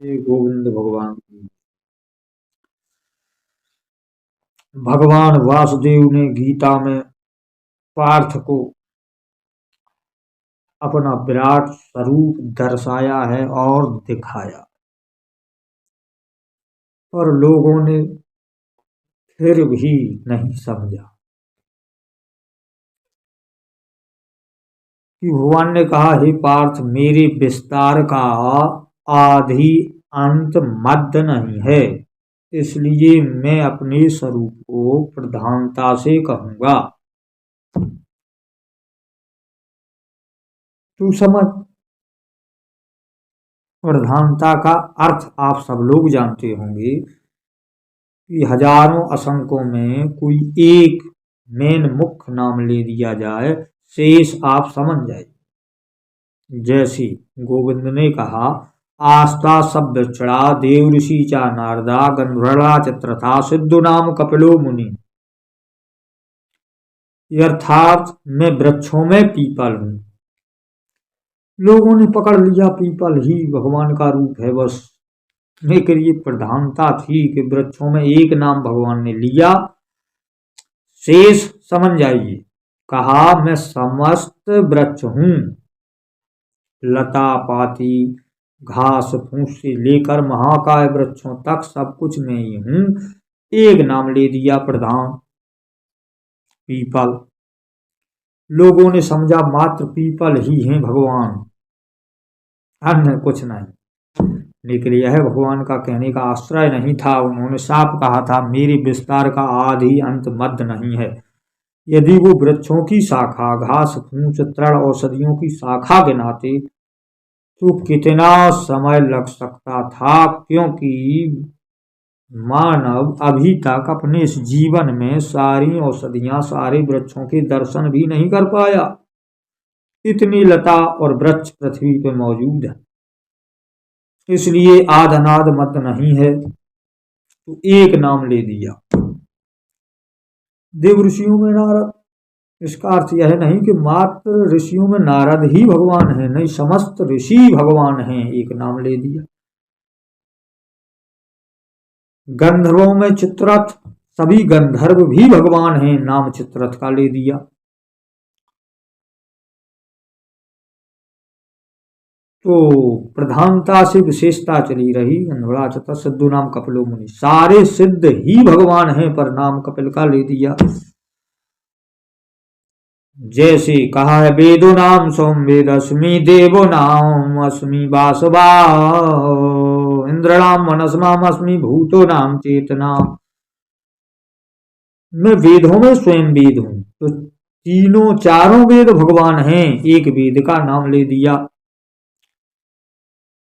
श्री गोविंद भगवान की। भगवान वासुदेव ने गीता में पार्थ को अपना विराट स्वरूप दर्शाया है और दिखाया, पर लोगों ने फिर भी नहीं समझा कि भगवान ने कहा, हे पार्थ, मेरे विस्तार का आदि अंत मध्य नहीं है, इसलिए मैं अपने स्वरूप को प्रधानता से कहूंगा। तू समझ, प्रधानता का अर्थ आप सब लोग जानते होंगे कि हजारों असंख्यों में कोई एक मेन मुख्य नाम ले दिया जाए, शेष आप समझ जाए। जैसे गोविंद ने कहा, आस्था सब चढ़ा देव ऋषि चा नारदा गंधर्वा चित्रथा सिद्धू नाम कपिलो मुनि। अर्थात मैं वृक्षों में पीपल हूं। लोगों ने पकड़ लिया पीपल ही भगवान का रूप है, बस लेकिन ये प्रधानता थी कि वृक्षों में एक नाम भगवान ने लिया, शेष समझ जाइए। कहा, मैं समस्त वृक्ष हूं, लता पाती घास फूस से लेकर महाकाय वृक्षों तक सब कुछ मैं ही हूं। एक नाम ले दिया प्रधान, पीपल। लोगों ने समझा मात्र पीपल ही हैं भगवान, अन्य कुछ नहीं। लेकिन यह भगवान का कहने का आश्रय नहीं था। उन्होंने साफ कहा था, मेरे विस्तार का आदि अंत मध्य नहीं है। यदि वो वृक्षों की शाखा, घास फूस तृण औषधियों की शाखा गिनाते तो कितना समय लग सकता था, क्योंकि मानव अभी तक अपने इस जीवन में सारी औषधियां, सारे वृक्षों के दर्शन भी नहीं कर पाया। इतनी लता और वृक्ष पृथ्वी पे मौजूद है, इसलिए आद अनाद मत नहीं है, तो एक नाम ले दिया। देव ऋषियों में नारद, इसका अर्थ यह नहीं कि मात्र ऋषियों में नारद ही भगवान है, नहीं, समस्त ऋषि भगवान हैं, एक नाम ले दिया। गंधर्वों में चित्ररथ, सभी गंधर्व भी भगवान हैं, नाम चित्ररथ का ले दिया। तो प्रधानता से विशेषता चली रही। गंधर्वा चतर सिद्धू नाम कपिलो मुनि, सारे सिद्ध ही भगवान हैं, पर नाम कपिल का ले दिया। जैसे कहा है, वेदो नाम सोम वेद अस्मि, देवो नाम अस्मि वासवा, इंद्रनाम मनसनाम अस्मि, भूतो नाम चेतना। मैं वेदों में स्वयं वेद हूं, तो तीनों चारों वेद भगवान हैं, एक वेद का नाम ले दिया।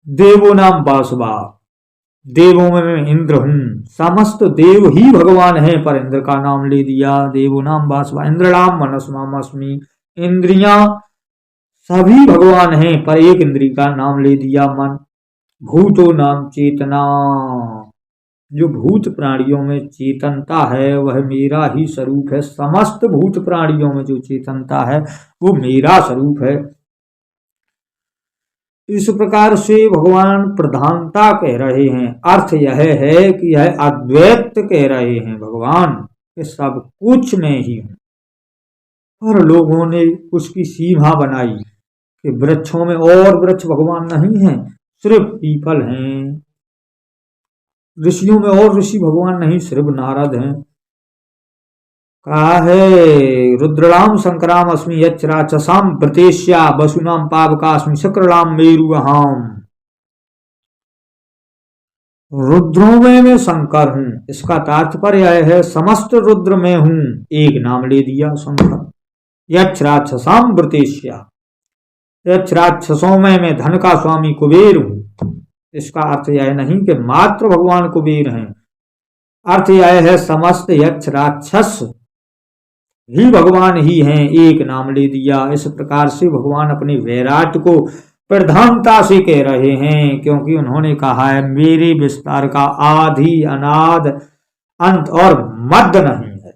देवो नाम वासवा, देवों में मैं इंद्र हूं, समस्त देव ही भगवान हैं, पर इंद्र का नाम ले दिया। देवो नाम वासवा, इंद्र नाम मनसनाम अस्मि, इंद्रियां सभी भगवान हैं, पर एक इंद्री का नाम ले दिया, मन। भूतो नाम चेतना, जो भूत प्राणियों में चेतनता है वह मेरा ही स्वरूप है। समस्त भूत प्राणियों में जो चेतनता है वो मेरा स्वरूप है। इस प्रकार से भगवान प्रधानता कह रहे हैं। अर्थ यह है कि यह अद्वैत कह रहे हैं भगवान कि सब कुछ मैं ही हूं। पर लोगों ने उसकी सीमा बनाई कि वृक्षों में और वृक्ष भगवान नहीं हैं, सिर्फ पीपल हैं। ऋषियों में और ऋषि भगवान नहीं, सिर्फ नारद हैं। कहा है, रुद्रनाम शंकराम अस्मि, यच्च राक्षसाम वृतेश्या, वसुनाम पावकास्मि, शुक्रनाम मेरुअहम। रुद्रों में मैं शंकर हूं, इसका तात्पर्य है समस्त रुद्र में हूं, एक नाम ले दिया शंकर। यच्च राक्षसाम वृतेश्या, यच्च राक्षसों में मैं धन का स्वामी कुबेर हूं। इसका अर्थ यह नहीं कि मात्र भगवान कुबेर हैं, अर्थ यह है समस्त यक्ष राक्षस ही भगवान ही हैं, एक नाम ले दिया। इस प्रकार से भगवान अपने वैराट को प्रधानता से कह रहे हैं, क्योंकि उन्होंने कहा है, मेरे विस्तार का आदि अनाद अंत और मध्य नहीं है,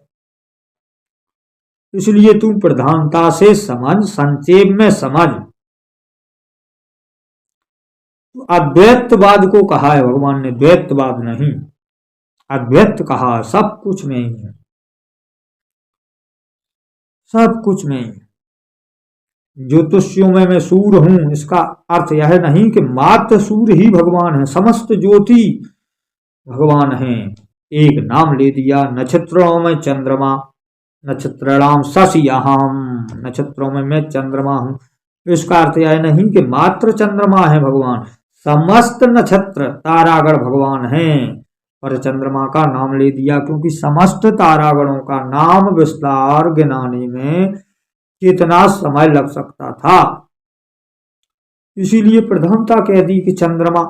इसलिए तू प्रधानता से समझ, संक्षेप में समझ। अद्वैतवाद को कहा है भगवान ने, द्वैतवाद नहीं, अद्वैत कहा। सब कुछ में ही है, सब कुछ में ही। ज्योतिषियों में मैं सूर्य हूं, इसका अर्थ यह नहीं कि मात्र सूर्य ही भगवान है, समस्त ज्योति भगवान है। एक नाम ले दिया, नक्षत्रों में चंद्रमा, नक्षत्राणाम शशि अहम, नक्षत्रों में मैं चंद्रमा हूं। इसका अर्थ यह नहीं कि मात्र चंद्रमा है भगवान, समस्त नक्षत्र तारागण भगवान हैं। पर चंद्रमा का नाम ले दिया क्योंकि समस्त तारागणों का नाम विस्तार गिनाने में कितना समय लग सकता था, इसीलिए प्रधानता कह दी कि चंद्रमा,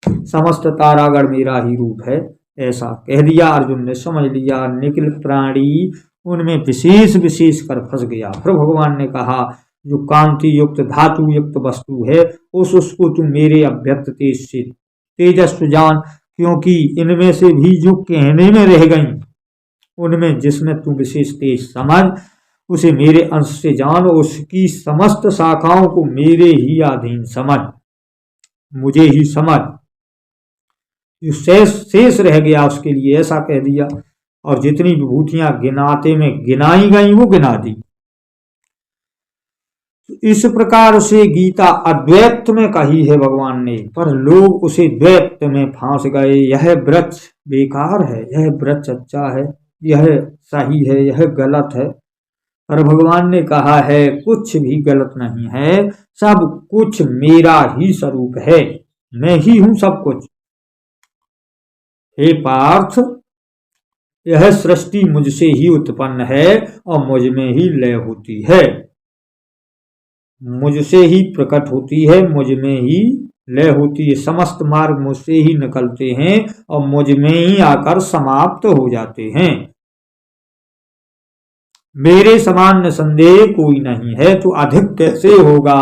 समस्त तारागण मेरा ही रूप है, ऐसा कह दिया। अर्जुन ने समझ लिया। निखिल प्राणी उनमें विशेष विशेष कर फंस गया। फिर भगवान ने कहा, जो कांति युक्त धातु युक्त वस्तु है उसको तू मेरे अव्यक्त तेज से तेजस्व जान, क्योंकि इनमें से भी जो कहने में रह गई उनमें जिसमें तू विशेष तेज समझ, उसे मेरे अंश से जान, उसकी समस्त शाखाओं को मेरे ही अधीन समझ, मुझे ही समझ। जो शेष रह गया उसके लिए ऐसा कह दिया। और जितनी विभूतियां गिनाते में गिनाई गई वो गिना दी। इस प्रकार से गीता अद्वैत में कही है भगवान ने, पर लोग उसे द्वैत में फांस गए। यह वृक्ष बेकार है, यह वृक्ष अच्छा है, यह सही है, यह गलत है। पर भगवान ने कहा है कुछ भी गलत नहीं है, सब कुछ मेरा ही स्वरूप है, मैं ही हूं सब कुछ। हे पार्थ, यह सृष्टि मुझसे ही उत्पन्न है और मुझ में ही लय होती है, मुझसे ही प्रकट होती है, मुझ में ही लय होती है। समस्त मार्ग मुझसे ही निकलते हैं और मुझ में ही आकर समाप्त हो जाते हैं। मेरे समान निसंदेह कोई नहीं है, तो अधिक कैसे होगा?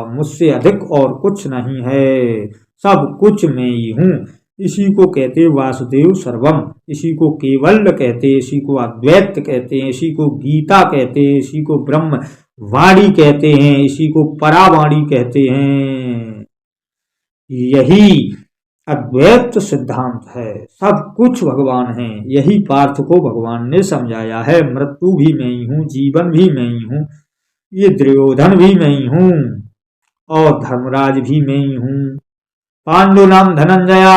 मुझसे अधिक और कुछ नहीं है, सब कुछ मैं ही हूँ। इसी को कहते वासुदेव सर्वम, इसी को केवल कहते, इसी को अद्वैत कहते हैं, इसी को गीता कहते हैं, इसी को ब्रह्म वाणी कहते हैं, इसी को परावाणी कहते हैं। यही अद्वैत सिद्धांत है, सब कुछ भगवान है। यही पार्थ को भगवान ने समझाया है। मृत्यु भी मैं ही हूँ, जीवन भी मैं ही हूँ, ये दुर्योधन भी मैं ही हूँ और धर्मराज भी मैं ही हूँ। पांडु नाम धनंजया,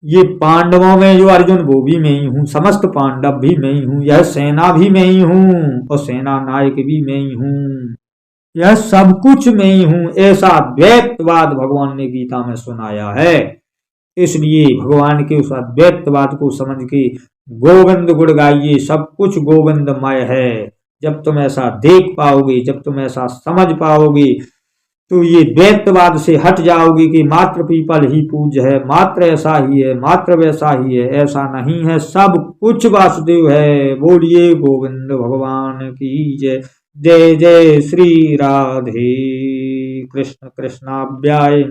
ये पांडवों में जो अर्जुन वो भी मैं ही हूँ, समस्त पांडव भी मैं ही हूँ, यह सेना भी मैं ही हूँ और सेना नायक भी मैं ही हूँ, यह सब कुछ मैं ही हूँ। ऐसा द्वैतवाद भगवान ने गीता में सुनाया है। इसलिए भगवान के उस अद्वैतवाद को समझ के गोविंद गुण गाइए, सब कुछ गोविंदमय है। जब तुम ऐसा देख पाओगे, जब तुम ऐसा समझ पाओगे, तो ये द्वैतवाद से हट जाओगे कि मात्र पीपल ही पूज्य है, मात्र ऐसा ही है, मात्र वैसा ही है। ऐसा नहीं है, सब कुछ वासुदेव है। बोलिए गोविंद भगवान की जय। जय जय श्री राधे कृष्ण कृष्णाभ्याय।